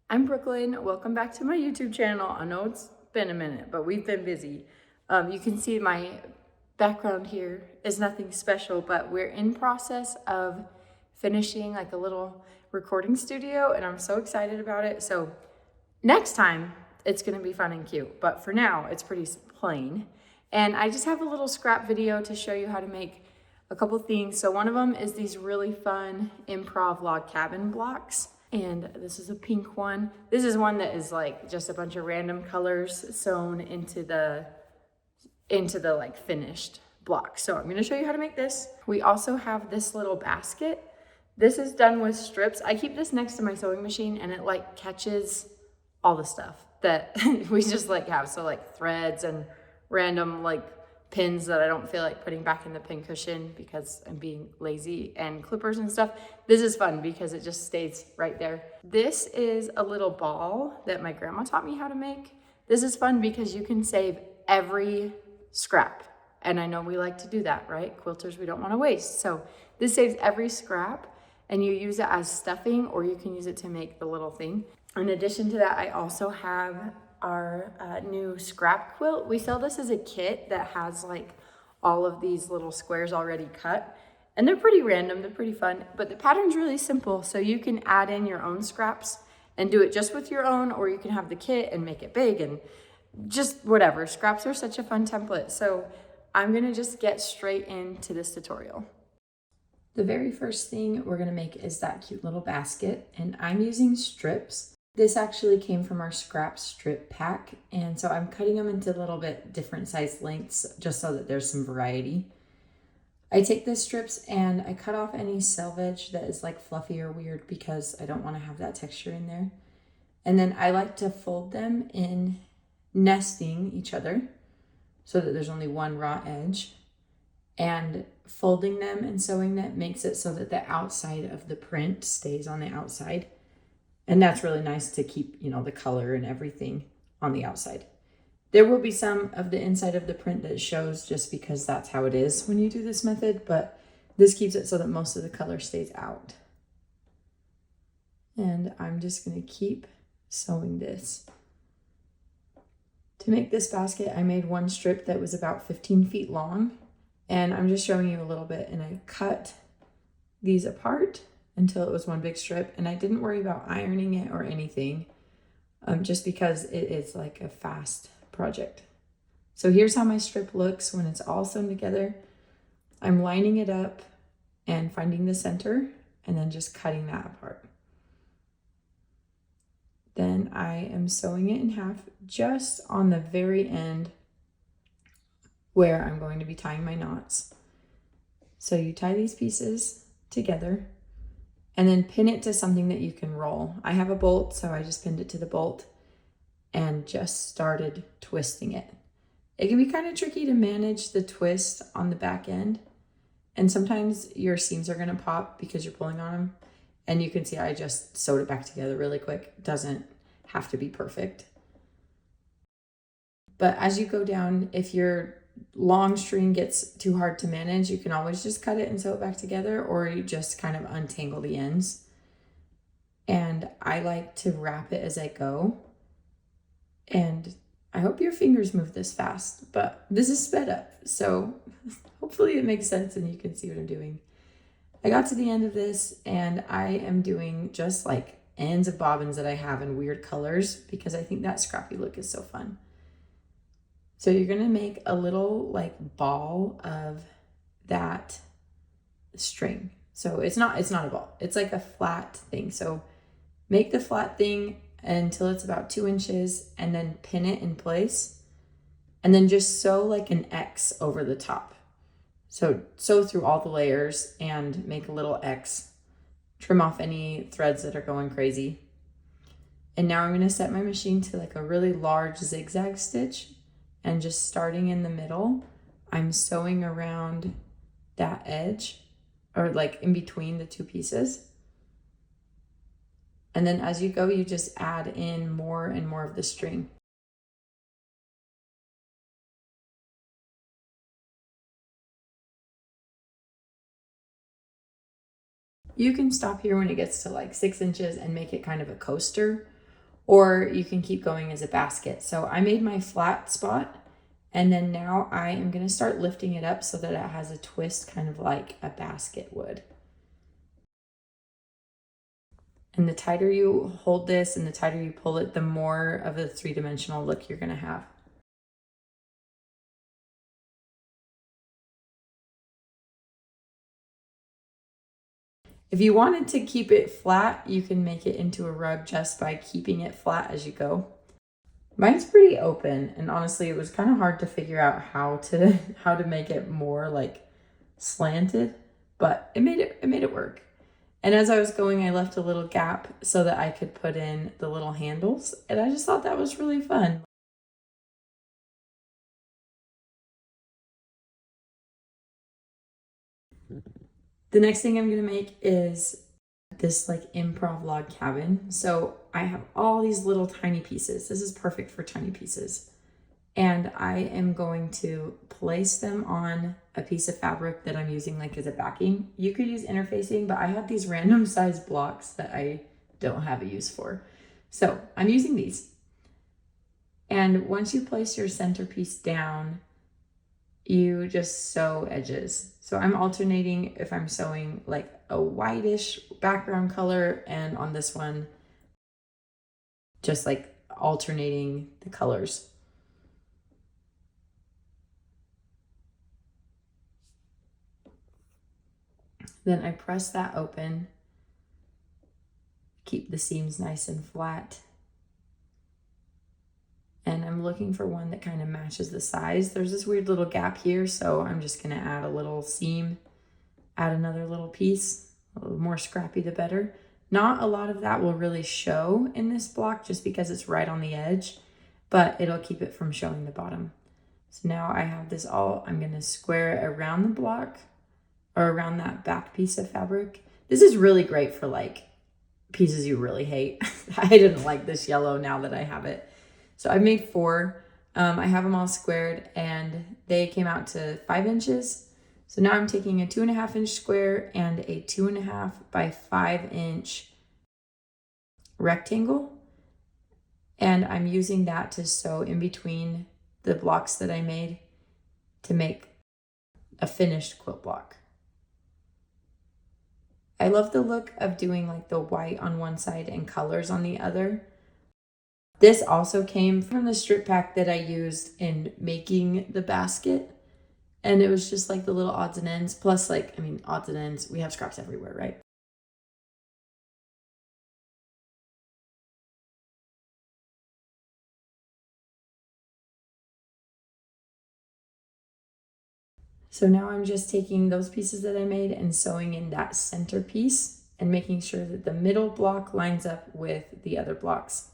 I'm Brooklyn. Welcome back to my YouTube channel. I know it's been a minute, but we've been busy. You can see my background here is nothing special, but we're in process of finishing like a little recording studio, and I'm so excited about it. So next time it's gonna be fun and cute, but for now it's pretty plain. And I just have a little scrap video to show you how to make a couple things. So one of them is these really fun improv log cabin blocks. And this is a pink one. This is one that is like just a bunch of random colors sewn into the like finished block. So I'm gonna show you how to make this. We also have this little basket. This is done with strips. I keep this next to my sewing machine and it like catches all the stuff that we just like have. So like threads and random like pins that I don't feel like putting back in the pin cushion because I'm being lazy, and clippers and stuff. This is fun because it just stays right there. This is a little ball that my grandma taught me how to make. This is fun because you can save every scrap. And I know we like to do that, right? Quilters, we don't want to waste. So this saves every scrap and you use it as stuffing, or you can use it to make the little thing. In addition to that, I also have our new scrap quilt. We sell this as a kit that has like all of these little squares already cut, and they're pretty random, they're pretty fun, but the pattern's really simple. So you can add in your own scraps and do it just with your own, or you can have the kit and make it big and just whatever. Scraps are such a fun template. So I'm gonna just get straight into this tutorial. The very first thing we're gonna make is that cute little basket, and I'm using strips. This actually came from our scrap strip pack, and so I'm cutting them into a little bit different size lengths just so that there's some variety. I take the strips and I cut off any selvage that is like fluffy or weird because I don't want to have that texture in there. And then I like to fold them in nesting each other so that there's only one raw edge. And folding them and sewing them makes it so that the outside of the print stays on the outside. And that's really nice to keep, you know, the color and everything on the outside. There will be some of the inside of the print that shows just because that's how it is when you do this method, but this keeps it so that most of the color stays out. And I'm just gonna keep sewing this. To make this basket, I made one strip that was about 15 feet long, and I'm just showing you a little bit, and I cut these apart until it was one big strip, and I didn't worry about ironing it or anything, just because it is like a fast project. So here's how my strip looks when it's all sewn together. I'm lining it up and finding the center and then just cutting that apart. Then I am sewing it in half just on the very end where I'm going to be tying my knots. So you tie these pieces together and then pin it to something that you can roll. I have a bolt, so I just pinned it to the bolt and just started twisting it. It can be kind of tricky to manage the twist on the back end, and sometimes your seams are gonna pop because you're pulling on them. And you can see I just sewed it back together really quick. It doesn't have to be perfect. But as you go down, if your long string gets too hard to manage, you can always just cut it and sew it back together, or you just kind of untangle the ends. And I like to wrap it as I go. And I hope your fingers move this fast, but this is sped up. So hopefully it makes sense and you can see what I'm doing. I got to the end of this and I am doing just like ends of bobbins that I have in weird colors because I think that scrappy look is so fun. So you're gonna make a little like ball of that string. So it's not a ball, it's like a flat thing. So make the flat thing until it's about 2 inches and then pin it in place. And then just sew like an X over the top. So sew through all the layers and make a little X. Trim off any threads that are going crazy. And now I'm gonna set my machine to like a really large zigzag stitch, and just starting in the middle, I'm sewing around that edge, or like in between the two pieces. And then as you go, you just add in more and more of the string. You can stop here when it gets to like 6 inches and make it kind of a coaster, or you can keep going as a basket. So I made my flat spot, and then now I am going to start lifting it up so that it has a twist, kind of like a basket would. And the tighter you hold this and the tighter you pull it, the more of a three-dimensional look you're going to have. If you wanted to keep it flat, you can make it into a rug just by keeping it flat as you go. Mine's pretty open, and honestly, it was kind of hard to figure out how to make it more like slanted, but it made it work. And as I was going, I left a little gap so that I could put in the little handles, and I just thought that was really fun. The next thing I'm gonna make is this like improv log cabin. So I have all these little tiny pieces. This is perfect for tiny pieces. And I am going to place them on a piece of fabric that I'm using like as a backing. You could use interfacing, but I have these random size blocks that I don't have a use for. So I'm using these. And once you place your centerpiece down, you just sew edges. So I'm alternating if I'm sewing like a whitish background color, and on this one, just like alternating the colors. Then I press that open, keep the seams nice and flat. And I'm looking for one that kind of matches the size. There's this weird little gap here, so I'm just gonna add a little seam, add another little piece. A little more scrappy, the better. Not a lot of that will really show in this block just because it's right on the edge, but it'll keep it from showing the bottom. So now I have this all, I'm gonna square it around the block or around that back piece of fabric. This is really great for like pieces you really hate. I didn't like this yellow now that I have it. So I made 4. I have them all squared and they came out to 5 inches. So now I'm taking a 2.5 inch square and a 2.5 by 5 inch rectangle. And I'm using that to sew in between the blocks that I made to make a finished quilt block. I love the look of doing like the white on one side and colors on the other. This also came from the strip pack that I used in making the basket. And it was just like the little odds and ends. Plus, like, I mean, odds and ends, we have scraps everywhere, right? So now I'm just taking those pieces that I made and sewing in that center piece and making sure that the middle block lines up with the other blocks.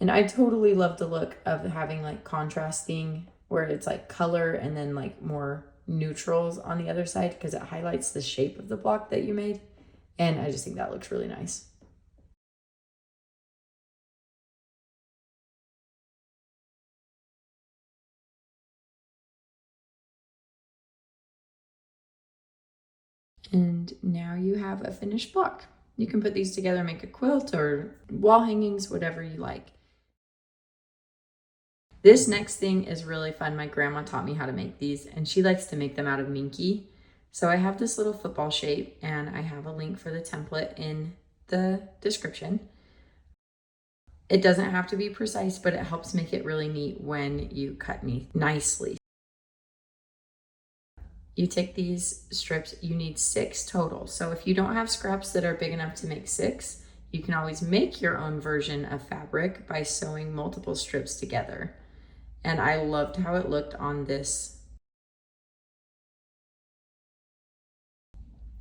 And I totally love the look of having like contrasting where it's like color and then like more neutrals on the other side because it highlights the shape of the block that you made. And I just think that looks really nice. And now you have a finished block. You can put these together, make a quilt or wall hangings, whatever you like. This next thing is really fun. My grandma taught me how to make these and she likes to make them out of minky. So I have this little football shape and I have a link for the template in the description. It doesn't have to be precise, but it helps make it really neat when you cut me nicely. You take these strips, you need 6 total. So if you don't have scraps that are big enough to make 6, you can always make your own version of fabric by sewing multiple strips together. And I loved how it looked on this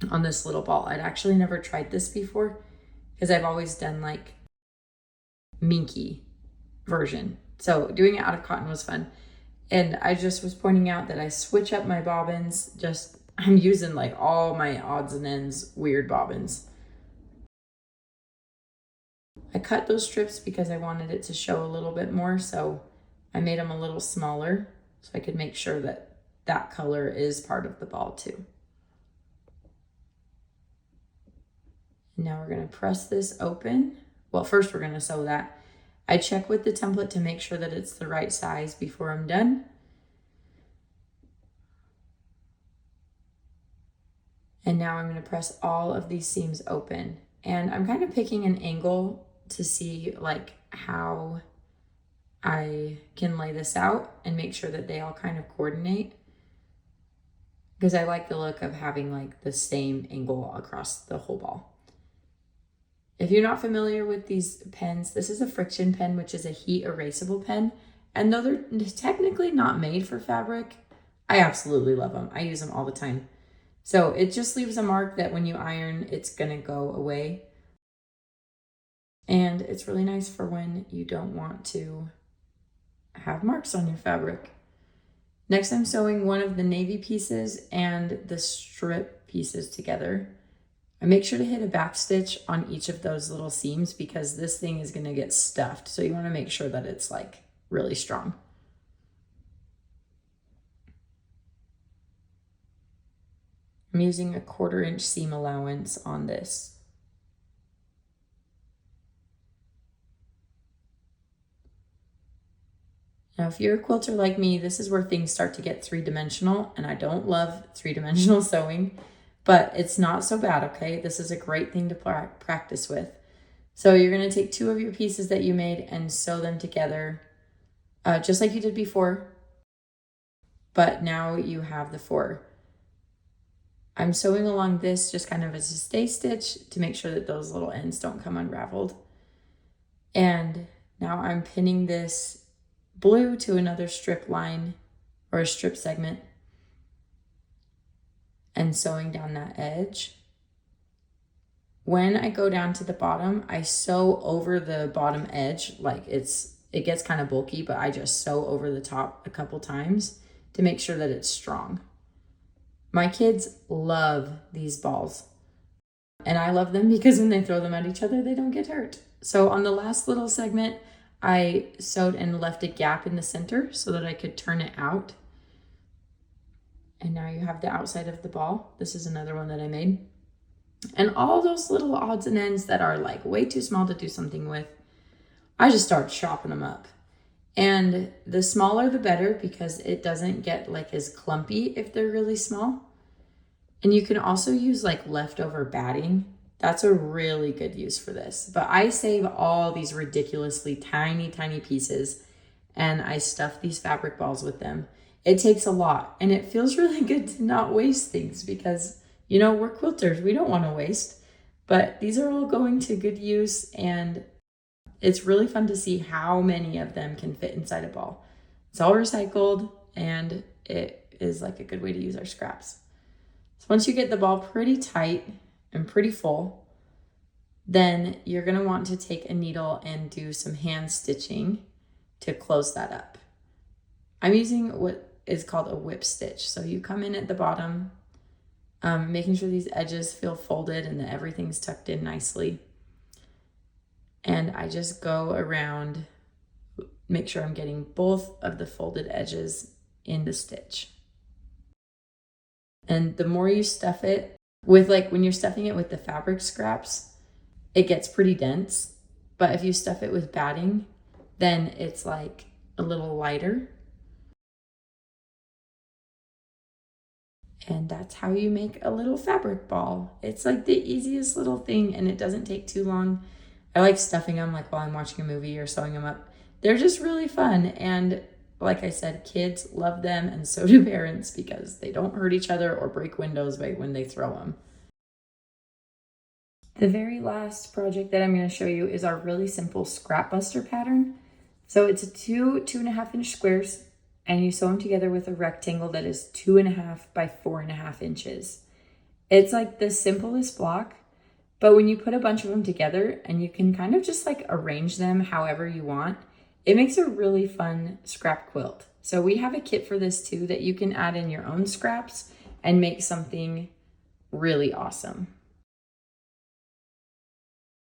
little ball. I'd actually never tried this before because I've always done like minky version. So doing it out of cotton was fun. And I just was pointing out that I switch up my bobbins. I'm using like all my odds and ends weird bobbins. I cut those strips because I wanted it to show a little bit more. So I made them a little smaller so I could make sure that that color is part of the ball too. Now we're gonna press this open. Well, first we're gonna sew that. I check with the template to make sure that it's the right size before I'm done. And now I'm going to press all of these seams open. And I'm kind of picking an angle to see like how I can lay this out and make sure that they all kind of coordinate, because I like the look of having like the same angle across the whole ball. If you're not familiar with these pens, this is a friction pen, which is a heat erasable pen. And though they're technically not made for fabric, I absolutely love them. I use them all the time. So it just leaves a mark that when you iron, it's gonna go away. And it's really nice for when you don't want to have marks on your fabric. Next, I'm sewing one of the navy pieces and the strip pieces together. I make sure to hit a back stitch on each of those little seams because this thing is gonna get stuffed. So you wanna make sure that it's like really strong. I'm using a 1/4 inch seam allowance on this. Now, if you're a quilter like me, this is where things start to get 3-dimensional, and I don't love 3-dimensional sewing, but it's not so bad, okay? This is a great thing to practice with. So you're gonna take 2 of your pieces that you made and sew them together, just like you did before, but now you have the 4. I'm sewing along this just kind of as a stay stitch to make sure that those little ends don't come unraveled. And now I'm pinning this blue to another strip line or a strip segment and sewing down that edge. When I go down to the bottom, I sew over the bottom edge, like it gets kind of bulky, but I just sew over the top a couple times to make sure that it's strong. My kids love these balls, and I love them because when they throw them at each other, they don't get hurt. So on the last little segment, I sewed and left a gap in the center so that I could turn it out. And now you have the outside of the ball. This is another one that I made. And all those little odds and ends that are like way too small to do something with, I just start chopping them up. And the smaller the better, because it doesn't get like as clumpy if they're really small. And you can also use like leftover batting. That's a really good use for this. But I save all these ridiculously tiny, tiny pieces and I stuff these fabric balls with them. It takes a lot and it feels really good to not waste things because, you know, we're quilters. We don't want to waste, but these are all going to good use, and it's really fun to see how many of them can fit inside a ball. It's all recycled and it is like a good way to use our scraps. So once you get the ball pretty tight and pretty full, then you're gonna want to take a needle and do some hand stitching to close that up. I'm using what is called a whip stitch. So you come in at the bottom, making sure these edges feel folded and that everything's tucked in nicely. And I just go around, make sure I'm getting both of the folded edges in the stitch. And the more you stuff it with, like when you're stuffing it with the fabric scraps, it gets pretty dense. But if you stuff it with batting, then it's like a little lighter. And that's how you make a little fabric ball. It's like the easiest little thing and it doesn't take too long. I like stuffing them like while I'm watching a movie or sewing them up. They're just really fun. And like I said, kids love them and so do parents because they don't hurt each other or break windows when they throw them. The very last project that I'm going to show you is our really simple scrap buster pattern. So it's 2.5 inch squares and you sew them together with a rectangle that is 2.5 by 4.5 inches. It's like the simplest block. But when you put a bunch of them together and you can kind of just like arrange them however you want, it makes a really fun scrap quilt. So we have a kit for this too that you can add in your own scraps and make something really awesome.